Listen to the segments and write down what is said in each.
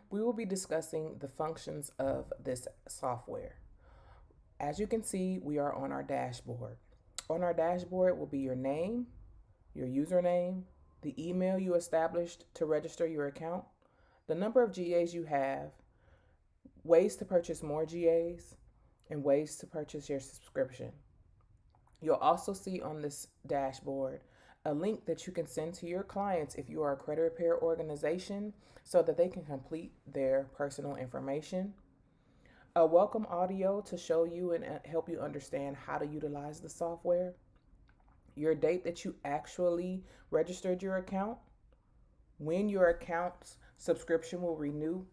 We will be discussing the functions of this software. As you can see, we are on our dashboard. On our dashboard will be your name, your username, the email you established to register your account, the number of GAs you have, ways to purchase more GAs, and ways to purchase your subscription. You'll also see on this dashboard a link that you can send to your clients if you are a credit repair organization so that they can complete their personal information. A welcome audio to show you and help you understand how to utilize the software. Your date that you actually registered your account, when your account's subscription will renew,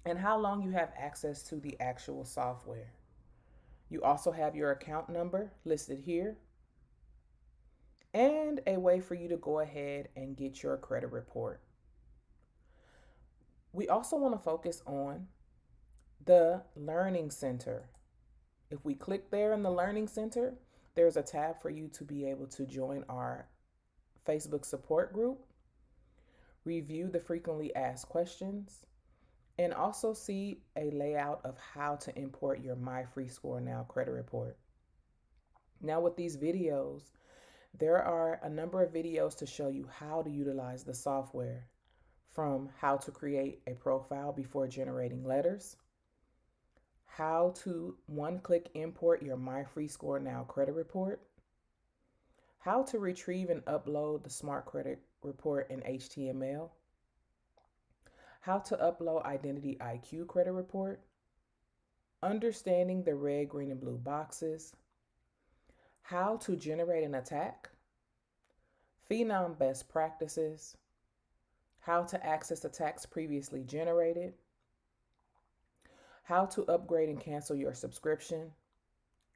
and how long you have access to the actual software. You also have your account number listed here and a way for you to go ahead and get your credit report. We also want to focus on the Learning Center. If we click there in the Learning Center, there's a tab for you to be able to join our Facebook support group, review the frequently asked questions, and also see a layout of how to import your My Free Score Now credit report. Now with these videos, there are a number of videos to show you how to utilize the software, from how to create a profile before generating letters, how to one-click import your My Free Score Now credit report, how to retrieve and upload the Smart Credit Report in HTML, how to upload Identity IQ credit report, understanding the red, green, and blue boxes, how to generate an attack, Phenom best practices, how to access attacks previously generated, how to upgrade and cancel your subscription,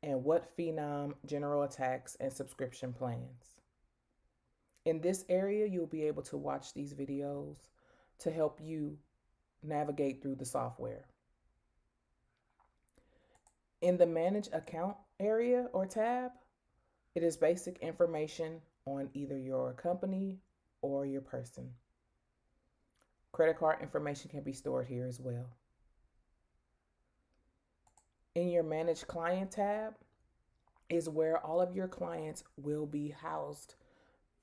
and what Phenom general attacks and subscription plans. In this area, you'll be able to watch these videos to help you navigate through the software. In the Manage Account area or tab, it is basic information on either your company or your person. Credit card information can be stored here as well. In your Manage Client tab is where all of your clients will be housed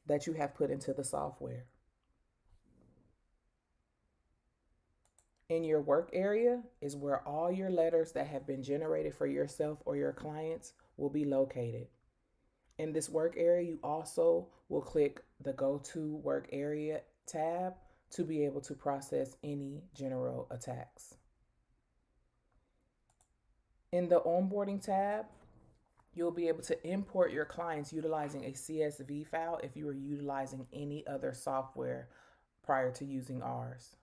that you have put into the software. In your work area is where all your letters that have been generated for yourself or your clients will be located. In this work area, you also will click the Go to Work Area tab to be able to process any general attacks. In the Onboarding tab, you'll be able to import your clients utilizing a CSV file if you are utilizing any other software prior to using ours.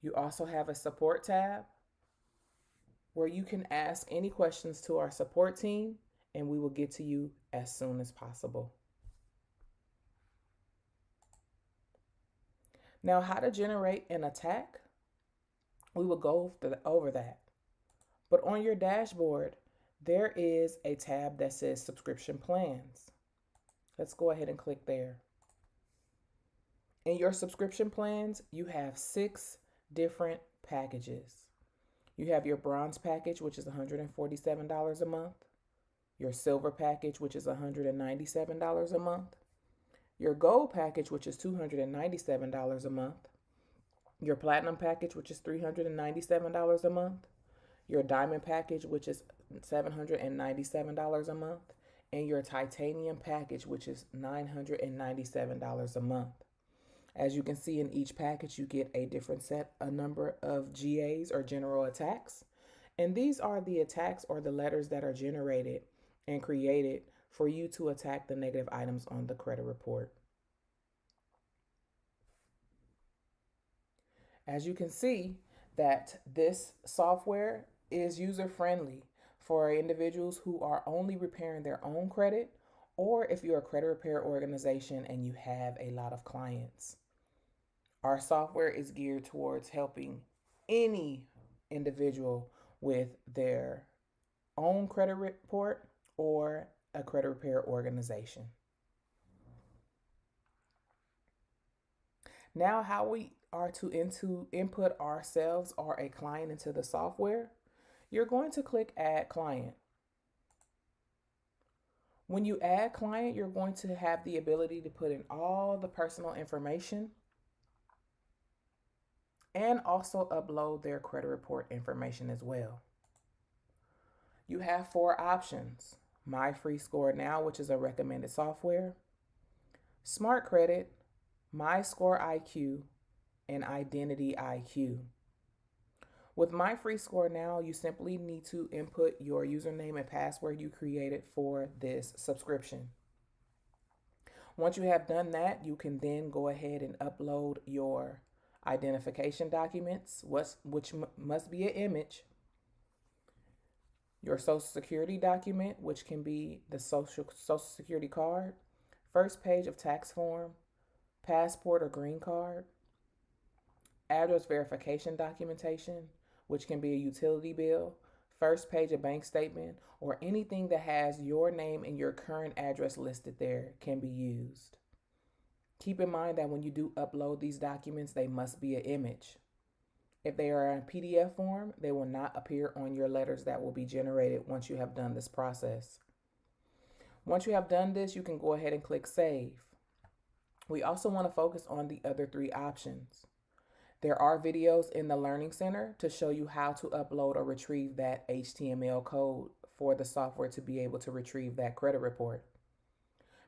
You also have a Support tab where you can ask any questions to our support team and we will get to you as soon as possible. Now, how to generate an attack, we will go over that. But on your dashboard, there is a tab that says Subscription Plans. Let's go ahead and click there. In your subscription plans, you have 6 different packages. You have your Bronze package, which is $147 a month. Your Silver package, which is $197 a month. Your Gold package, which is $297 a month. Your Platinum package, which is $397 a month. Your Diamond package, which is $797 a month. And your Titanium package, which is $997 a month. As you can see, in each package, you get a different a number of GAs or general attacks. And these are the attacks or the letters that are generated and created for you to attack the negative items on the credit report. As you can see, that this software is user-friendly for individuals who are only repairing their own credit, or if you're a credit repair organization and you have a lot of clients. Our software is geared towards helping any individual with their own credit report or a credit repair organization. Now, how we are to input ourselves or a client into the software, you're going to click Add Client. When you add client, you're going to have the ability to put in all the personal information and also upload their credit report information as well. You have 4 options: My Free Score Now, which is a recommended software, Smart Credit, My Score IQ, and Identity IQ. With My Free Score Now, you simply need to input your username and password you created for this subscription. Once you have done that, you can then go ahead and upload your identification documents, which must be an image, your social security document, which can be the social security card, first page of tax form, passport or green card, address verification documentation, which can be a utility bill, first page of bank statement, or anything that has your name and your current address listed there can be used. Keep in mind that when you do upload these documents, they must be an image. If they are in PDF form, they will not appear on your letters that will be generated once you have done this process. Once you have done this, you can go ahead and click Save. We also want to focus on the other 3 options. There are videos in the Learning Center to show you how to upload or retrieve that HTML code for the software to be able to retrieve that credit report.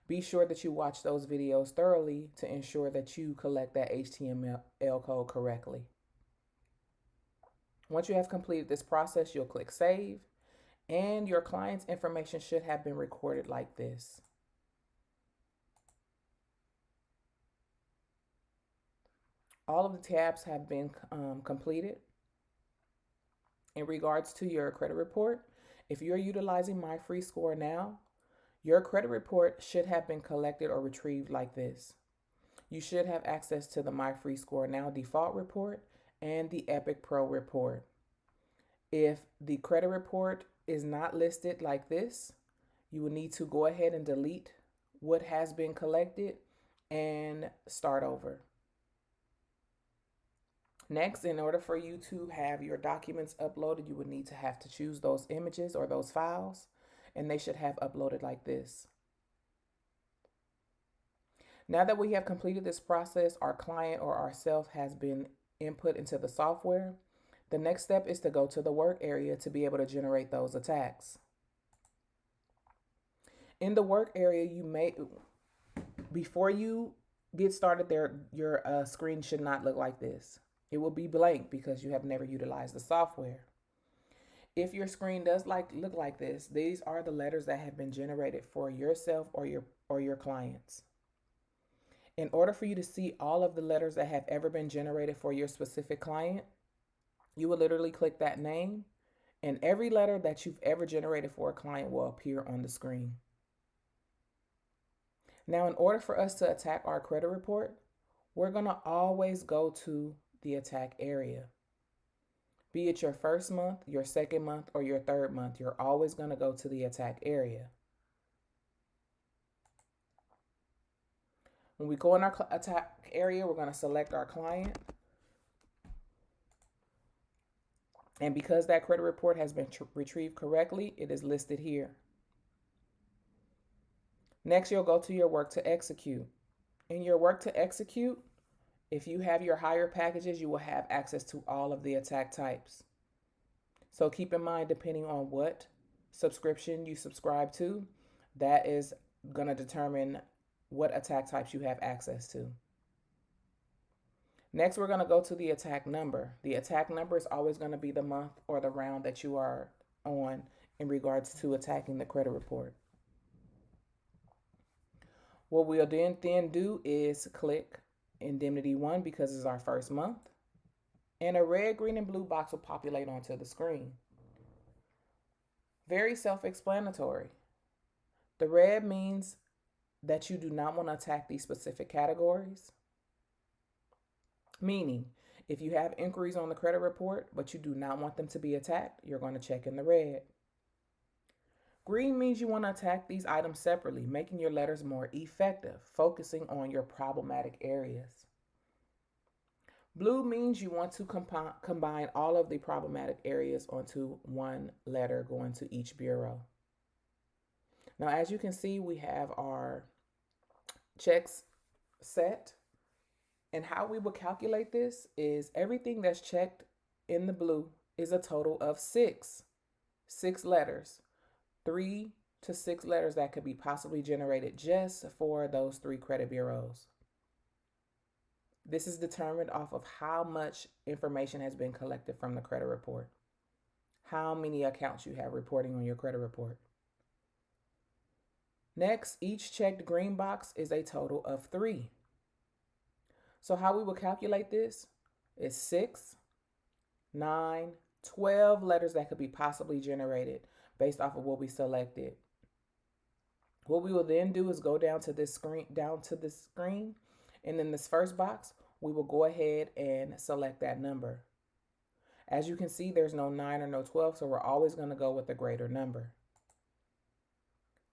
Be sure that you watch those videos thoroughly to ensure that you collect that HTML code correctly. Once you have completed this process, you'll click Save, and your client's information should have been recorded like this. All of the tabs have been completed. In regards to your credit report, if you're utilizing My Free Score Now, your credit report should have been collected or retrieved like this. You should have access to the My Free Score Now default report and the Epic Pro report. If the credit report is not listed like this, you will need to go ahead and delete what has been collected and start over. Next, in order for you to have your documents uploaded, you would need to have to choose those images or those files, and they should have uploaded like this. Now that we have completed this process, our client or ourself has been input into the software. The next step is to go to the work area to be able to generate those attacks. In the work area, before you get started there, your screen should not look like this. It will be blank because you have never utilized the software. If your screen does look like this, these are the letters that have been generated for yourself or your clients. In order for you to see all of the letters that have ever been generated for your specific client, you will literally click that name, and every letter that you've ever generated for a client will appear on the screen. Now, in order for us to attack our credit report, we're going to always go to the attack area. Be it your first month, your second month, or your third month, you're always going to go to the attack area. When we go in our attack area, we're going to select our client. And because that credit report has been retrieved correctly, it is listed here. Next, you'll go to your work to execute. In your work to execute, if you have your higher packages, you will have access to all of the attack types. So keep in mind, depending on what subscription you subscribe to, that is going to determine what attack types you have access to. Next, we're going to go to the attack number. The attack number is always going to be the month or the round that you are on in regards to attacking the credit report. What we'll then do is click Indemnity 1 because it's our first month. And a red, green, and blue box will populate onto the screen. Very self-explanatory. The red means that you do not want to attack these specific categories. Meaning, if you have inquiries on the credit report, but you do not want them to be attacked, you're going to check in the red. Green means you want to attack these items separately, making your letters more effective, focusing on your problematic areas. Blue means you want to combine all of the problematic areas onto one letter going to each bureau. Now, as you can see, we have our checks set. And how we will calculate this is everything that's checked in the blue is a total of six letters, 3 to 6 letters that could be possibly generated just for those 3 credit bureaus. This is determined off of how much information has been collected from the credit report, how many accounts you have reporting on your credit report. Next, each checked green box is a total of 3. So how we will calculate this is 6, 9, 12 letters that could be possibly generated based off of what we selected. What we will then do is go down to this screen, and in this first box, we will go ahead and select that number. As you can see, there's no 9 or no 12, so we're always going to go with a greater number.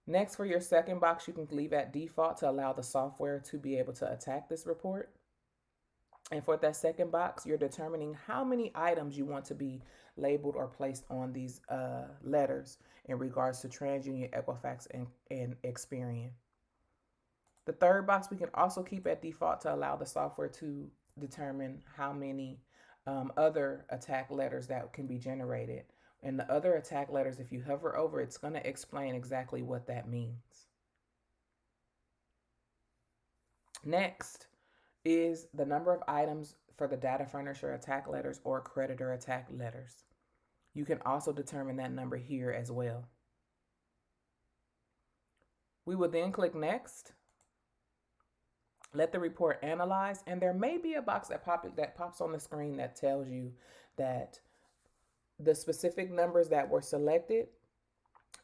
Next, for your second box, you can leave at default to allow the software to be able to attack this report. And for that second box, you're determining how many items you want to be labeled or placed on these letters in regards to TransUnion, Equifax, and Experian. The third box we can also keep at default to allow the software to determine how many other attack letters that can be generated. And the other attack letters, if you hover over, it's going to explain exactly what that means. Next is the number of items for the data furnisher attack letters or creditor attack letters. You can also determine that number here as well. We will then click next. Let the report analyze, and there may be a box that pops on the screen that tells you that the specific numbers that were selected,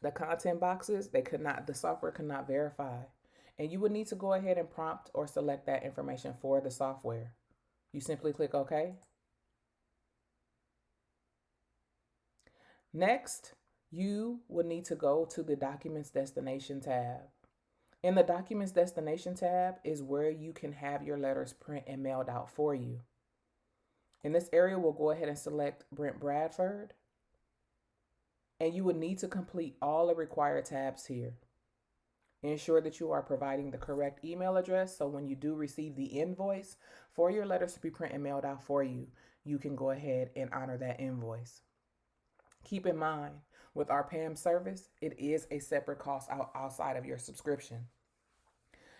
the content boxes, the software could not verify. And you would need to go ahead and prompt or select that information for the software. You simply click OK. Next, you will need to go to the Documents Destination tab. In the Documents Destination tab is where you can have your letters print and mailed out for you. In this area, we'll go ahead and select Brent Bradford. And you would need to complete all the required tabs here. Ensure that you are providing the correct email address, so when you do receive the invoice for your letters to be printed and mailed out for you, you can go ahead and honor that invoice. Keep in mind, with our PAM service, it is a separate cost outside of your subscription.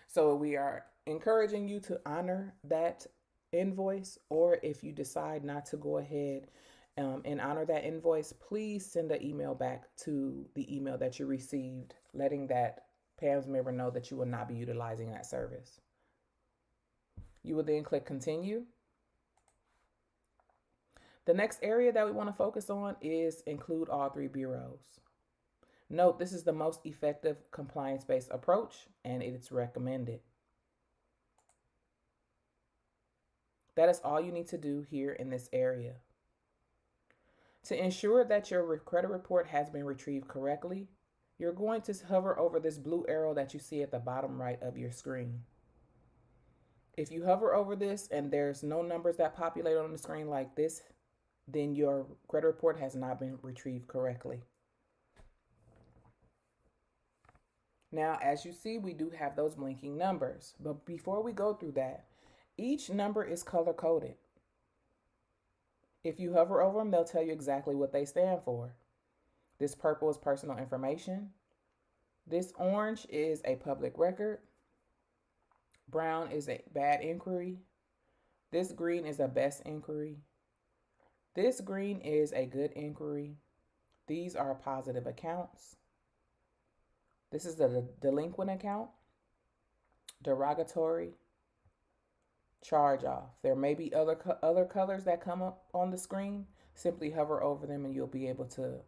So we are encouraging you to honor that invoice, or if you decide not to go ahead and honor that invoice, please send an email back to the email that you received, letting that PAM's member know that you will not be utilizing that service. You will then click Continue. The next area that we want to focus on is include all 3 bureaus. Note, this is the most effective compliance-based approach, and it's recommended. That is all you need to do here in this area. To ensure that your credit report has been retrieved correctly, you're going to hover over this blue arrow that you see at the bottom right of your screen. If you hover over this and there's no numbers that populate on the screen like this, then your credit report has not been retrieved correctly. Now, as you see, we do have those blinking numbers. But before we go through that, each number is color-coded. If you hover over them, they'll tell you exactly what they stand for. This purple is personal information. This orange is a public record. Brown is a bad inquiry. This green is a best inquiry. This green is a good inquiry. These are positive accounts. This is the delinquent account, derogatory, charge off. There may be other colors that come up on the screen. Simply hover over them and you'll be able to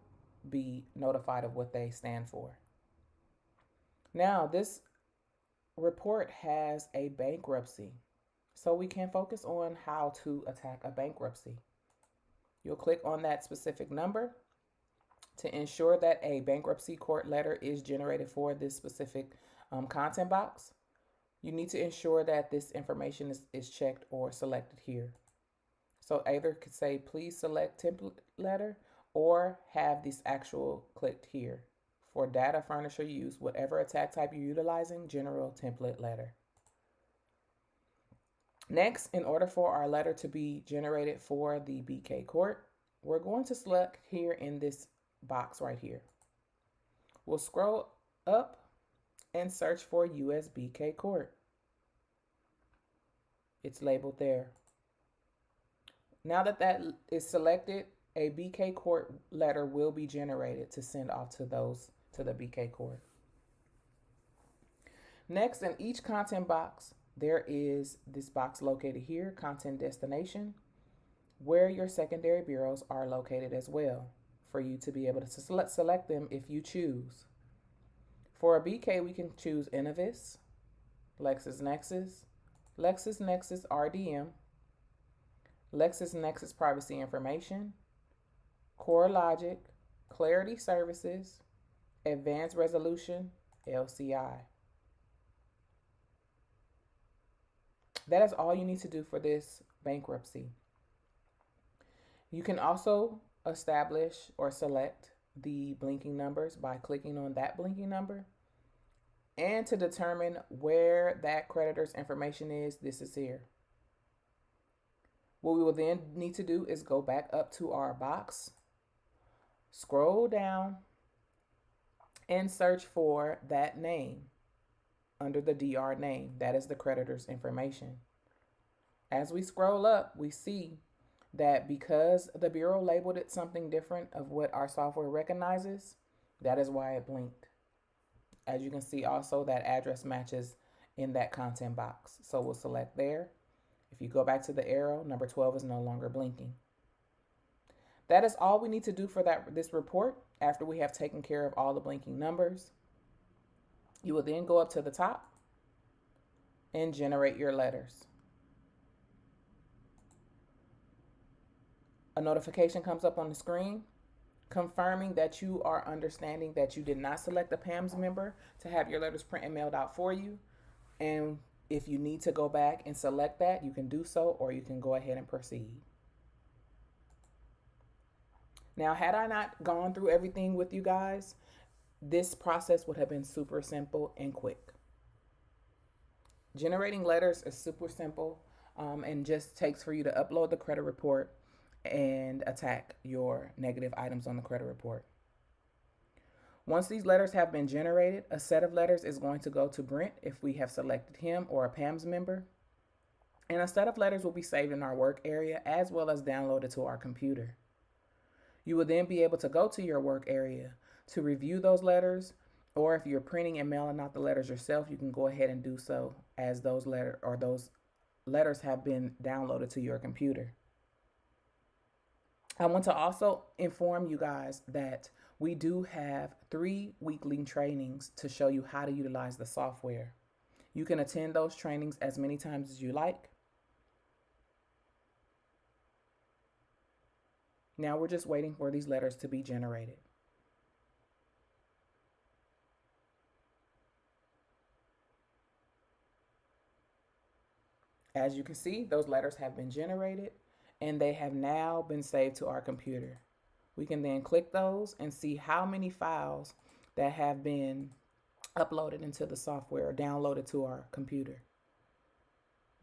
be notified of what they stand for. Now, this report has a bankruptcy, so we can focus on how to attack a bankruptcy. You'll click on that specific number to ensure that a bankruptcy court letter is generated for this specific content box. You need to ensure that this information is checked or selected here. So either could say, please select template letter, or have this actual clicked here. For data furnisher use, whatever attack type you're utilizing, general template letter. Next, in order for our letter to be generated for the BK court, we're going to select here in this box right here. We'll scroll up and search for US BK court. It's labeled there. Now that that is selected, a BK court letter will be generated to send off to the BK court. Next, in each content box, there is this box located here, content destination, where your secondary bureaus are located as well, for you to be able to select them if you choose. For a BK, we can choose Innovis, LexisNexis, LexisNexis RDM, LexisNexis Privacy Information, CoreLogic, Clarity Services, Advanced Resolution, LCI. That is all you need to do for this bankruptcy. You can also establish or select the blinking numbers by clicking on that blinking number. And to determine where that creditor's information is, this is here. What we will then need to do is go back up to our box, scroll down, and search for that name under the DR name. That is the creditor's information. As we scroll up, we see that because the bureau labeled it something different of what our software recognizes, that is why it blinked. As you can see also, that address matches in that content box. So we'll select there. If you go back to the arrow, number 12 is no longer blinking. That is all we need to do for this report. After we have taken care of all the blinking numbers, you will then go up to the top and generate your letters. A notification comes up on the screen confirming that you are understanding that you did not select a PAMS member to have your letters print and mailed out for you. And if you need to go back and select that, you can do so, or you can go ahead and proceed. Now, had I not gone through everything with you guys, this process would have been super simple and quick. Generating letters is super simple and just takes for you to upload the credit report and attack your negative items on the credit report. Once these letters have been generated, a set of letters is going to go to Brent if we have selected him or a PAMS member. And a set of letters will be saved in our work area as well as downloaded to our computer. You will then be able to go to your work area to review those letters, or if you're printing and mailing out the letters yourself, you can go ahead and do so as those letters have been downloaded to your computer. I want to also inform you guys that we do have 3 weekly trainings to show you how to utilize the software. You can attend those trainings as many times as you like. Now we're just waiting for these letters to be generated. As you can see, those letters have been generated and they have now been saved to our computer. We can then click those and see how many files that have been uploaded into the software or downloaded to our computer.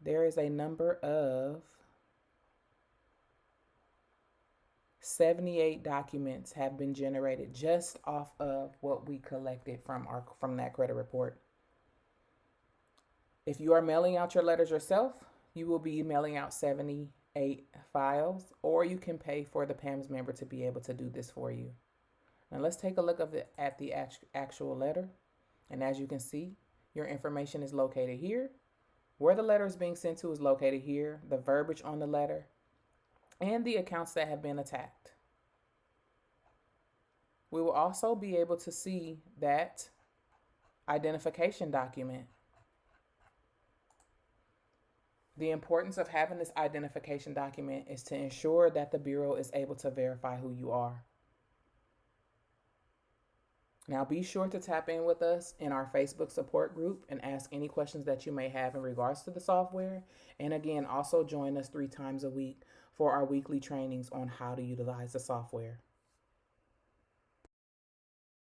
There is a number of 78 documents have been generated just off of what we collected from that credit report. If you are mailing out your letters yourself, you will be mailing out 78 files, or you can pay for the PAMS member to be able to do this for you. Now let's take a look at the actual letter. And as you can see, your information is located here. Where the letter is being sent to is located here, the verbiage on the letter, and the accounts that have been attacked. We will also be able to see that identification document. The importance of having this identification document is to ensure that the Bureau is able to verify who you are. Now, be sure to tap in with us in our Facebook support group and ask any questions that you may have in regards to the software. And again, also join us 3 times a week for our weekly trainings on how to utilize the software.